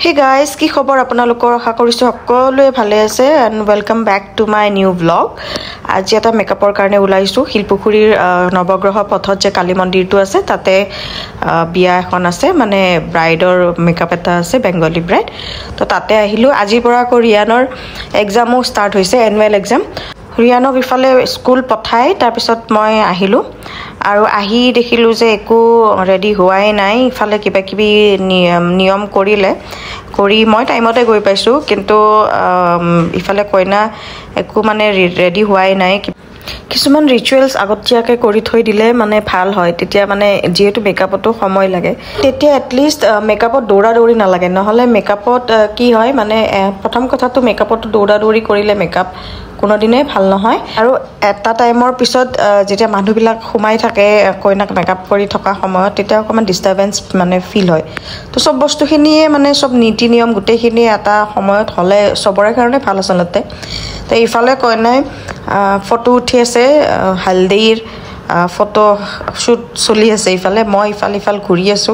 Hey guys, কি খবৰ আপোনালোকৰ আশা কৰিছো সকলোৱে ভালে আছে and welcome back to my new vlog. আজি এটা মেকআপৰ কাৰণে ওলাইছো শিলপুখুৰীৰ নৱগ্ৰহ পথত যে কালী মন্দিৰটো আছে তাতে বিয়া এখন আছে মানে ব্ৰাইডৰ মেকআপ এটা আছে বেংগলী ব্ৰাইড তো তাতে আহিলো আজিৰ পৰা ৰিয়ানৰ এক্সামও ষ্টাৰ্ট হৈছে এনুৱেল এক্সাম ৰিয়ানক ইফালে স্কুল পঠাই তাৰ পিছত মই আহিলো আৰু আহি দেখিলো যে একো ৰেডি হোৱাই নাই ইফালে কিবা কিবি নিয়ম কৰিলে কৰি মই টাইমতে গৈ পাইছো কিন্তু ইফালে কইনা একো মানে ৰেডি হোৱাই নাই কিছুমান ৰিচুৱেলছ আগতীয়াকে কৰি থৈ দিলে মানে ভাল হয় তেতিয়া মানে যেহেতু মেকআপটো সময় লাগে তেতিয়া এটলিষ্ট মেকআপত দৌৰা-দৌৰি নালাগে নহলে মেকআপত কি হয় মানে প্ৰথম কথাটো মেকআপটো দৌৰা-দৌৰি কৰিলে মেকআপ কোনোদিনে ভাল নহয় আৰু এটা টাইমৰ পিছত যেতিয়া মানুহবিলাক ঘুমাই থাকে কইনাক মেকআপ কৰি থকা সময়ত তেতিয়া অকমান ডিস্টাৰবেন্স মানে ফিল হয় তো সব বস্তুখিনিয়ে মানে সব নীতি নিয়ম গুটেখিনি এটা সময়ত হলে সবৰে কাৰণে ভাল আচলতে তো ইফালে কইনাই ফটো উঠি আছে হালদিৰ ফটো শুট চলি আছে ইফালে মই ইফাল ঘূৰি আছো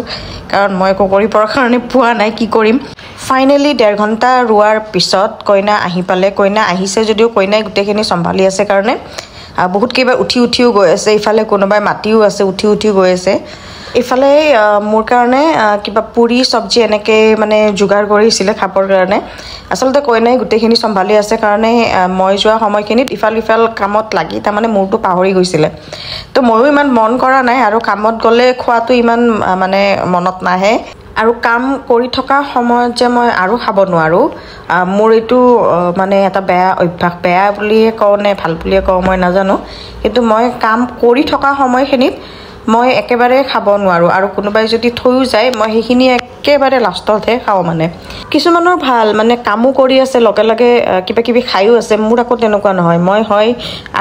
কাৰণ মই কৰি পৰ কাৰণে পোৱা নাই কি কৰিম ফাইনালি 1.5 ঘণ্টা ৰুৱাৰ পিছত কইনা আহি পালে কইনা আহিছে যদিও কইনাই গুটেখিনি সম্ভালি আছে কাৰণে বহুত কিবা উঠিও গৈ আছে ইফালে কোনোবাই মাটিও আছে উঠিও গৈ আছে ইফালে মোৰ কাৰণে কিবা পুৰি সবজি এনেকে মানে জুগাৰ কৰিছিলে খাবৰ কাৰণে আসলতে কইনাই গুটেখিনি সম্ভালি আছে কাৰণে মই যোৱা সময়খিনিত ইফাল কামত লাগি তাৰ মানে মোৰটো পাহৰি গৈছিলে তো ময়ো ইমান মন কৰা নাই আৰু কামত গলে খোৱাটো ইমান মানে মনত নাহে আৰু কাম কৰি থকা সময়ত যে মই আৰু খাব নোৱাৰো মোৰ এটো মানে এটা বেয়া অভ্যাস বেয়া বুলিয়ে কও নে ভাল বুলিয়ে কও মই নাজানো কিন্তু মই কাম কৰি থকা সময়খিনিত মই একেবাৰে খাব নোৱাৰো আৰু কোনোবাই যদি থৈও যায় মই হেখিনি একেবাৰে লাষ্টতহে খাও মানে কিছুমানৰ ভাল মানে কামো কৰি আছে লগে কিবা কিবি খাইও আছে মোৰ আকৌ তেনেকুৱা নহয় মই হয়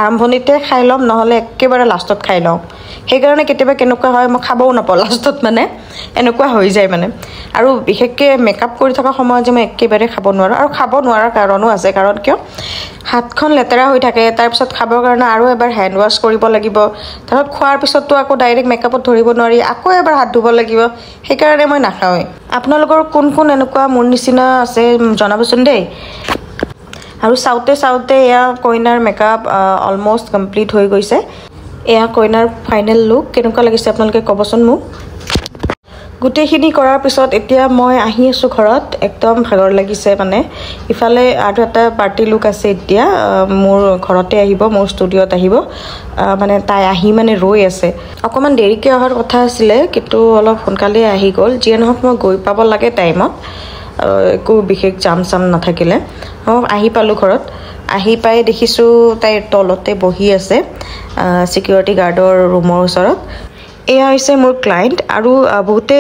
আৰম্ভণিতে খাই লম নহলে একেবাৰে লাষ্টত খাই লম হেকাৰণে কেতিয়াবা কেনেকুৱা হয় মই খাবও নাপাও লাষ্টত মানে এনেকুৱা হৈ যায় মানে আৰু বিশেষকে মেকআপ কৰি থকা সময়ত যে মই একেবাৰে খাব নোৱাৰো আৰু খাব নোৱাৰাৰ কাৰণো আছে কাৰণ কিয় হাতখন লেতেৰা হৈ থাকে তাৰ পিছত খাবৰ কাৰণে আৰু এবাৰ হ্যান্ড ওয়াশ কৰিব লাগিব তাৰ খোৱাৰ পিছতটো আকৌ ডাইৰেক্ট মেকআপত ধৰিব নোৱাৰি আকৌ এবাৰ হাত ধুব লাগিব হেকাৰণে মই নাখাওই আপোনালোকৰ কোন এনেকুৱা মোৰ নিচিনা আছে জনাবচোন দেই আৰু সাউতে এয়া কইনাৰ মেকআপ অলমোস্ট কমপ্লিট হৈ গৈছে এয়া কইনাৰ ফাইনেল লুক কেনেকুৱা লাগিছে আপোনালোকে কবচোন মোক গুটেখিনি কৰাৰ পিছত এতিয়া মই আহি আছো ঘৰত একদম ভাগৰ লাগিছে মানে ইফালে আৰু এটা পাৰ্টি লুক আছে এতিয়া মোৰ ঘৰতে আহিব মোৰ ষ্টুডিওত আহিব মানে তাই আহি মানে ৰৈ আছে অকমান দেৰিকে অহাৰ কথা আছিল কিন্তু অলপ সোনকালে আহি গল যে নহক মই গৈ পাব লাগে টাইমত একো বিশেষ জাম নাথাকিলে আহি পালো ঘৰত আহি পাই দেখিছো তাই তলতে বহি আছে সিকিউৰিটি গাৰ্ডৰ ৰুমৰ ওচৰত এয়া হৈছে মোৰ ক্লায়েন্ট আৰু বহুতে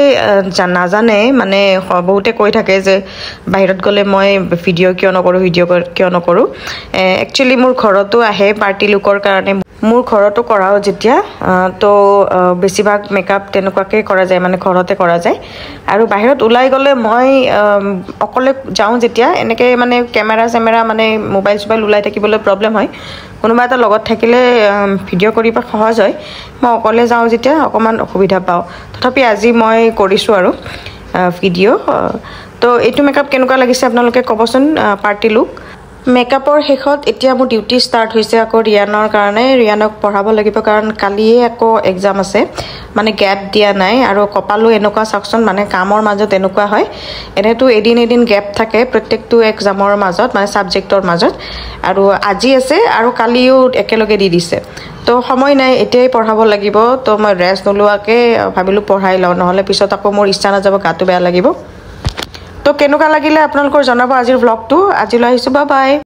নাজানে মানে বহুতে কৈ থাকে যে বাহিৰত গলে মই ভিডিও কিয় নকৰো একচুয়ালি মোৰ ঘৰতো আহে পাৰ্টি লুকৰ কাৰণে মোৰ ঘৰতো কৰাও যেতিয়া তো বেছিভাগ মেকআপ তেনেকুৱাকে কৰা যায় মানে ঘৰতে কৰা যায় আৰু বাহিৰত ওলাই গলে মই অকলে যাও যেতিয়া এনেকে মানে কেমেৰা মানে মোবাইল ওলাই থাকিবলৈ প্ৰবলেম হয় কোনোবা এটা লগত থাকিলে ভিডিও কৰিব সহজ হয় মই অকলে যাও যেতিয়া অকমান অসুবিধা পাও তথাপি আজি মই কৰিছো আৰু ভিডিও তো এইটো মেকআপ কেনেকুৱা লাগিছে আপোনালোকে কবচোন পাৰ্টি লুক মেকআপৰ শেষত এতিয়া মোৰ ডিউটি ষ্টাৰ্ট হৈছে আকৌ ৰিয়ানৰ কাৰণে ৰিয়ানক পঢ়াব লাগিব কাৰণ কালিয়ে আকৌ এক্সাম আছে মানে গ্যাপ দিয়া নাই আৰু কপালো এনেকুৱা সাকচন মানে কামৰ মাজত এনেকুৱা হয় এনেটো এদিন গ্যাপ থাকে প্ৰত্যেকটো এক্সামৰ মাজত মানে সাবজেক্টৰ মাজত আৰু আজি আছে আৰু কালিও একেলগে দি দিছে তো সময় নাই এতিয়াই পঢ়াব লাগিব তো মই ৰেষ্ট নলোৱাকে ভাবিলো পঢ়াই লও নহলে পিছত আকৌ মোৰ ইচ্ছা নাযাব গাটো বেয়া লাগিব তো কেনেকুৱা লাগিলে আপোনালোকৰ জনাব আজিৰ ব্লগটো আজিলৈ আহিছো বাই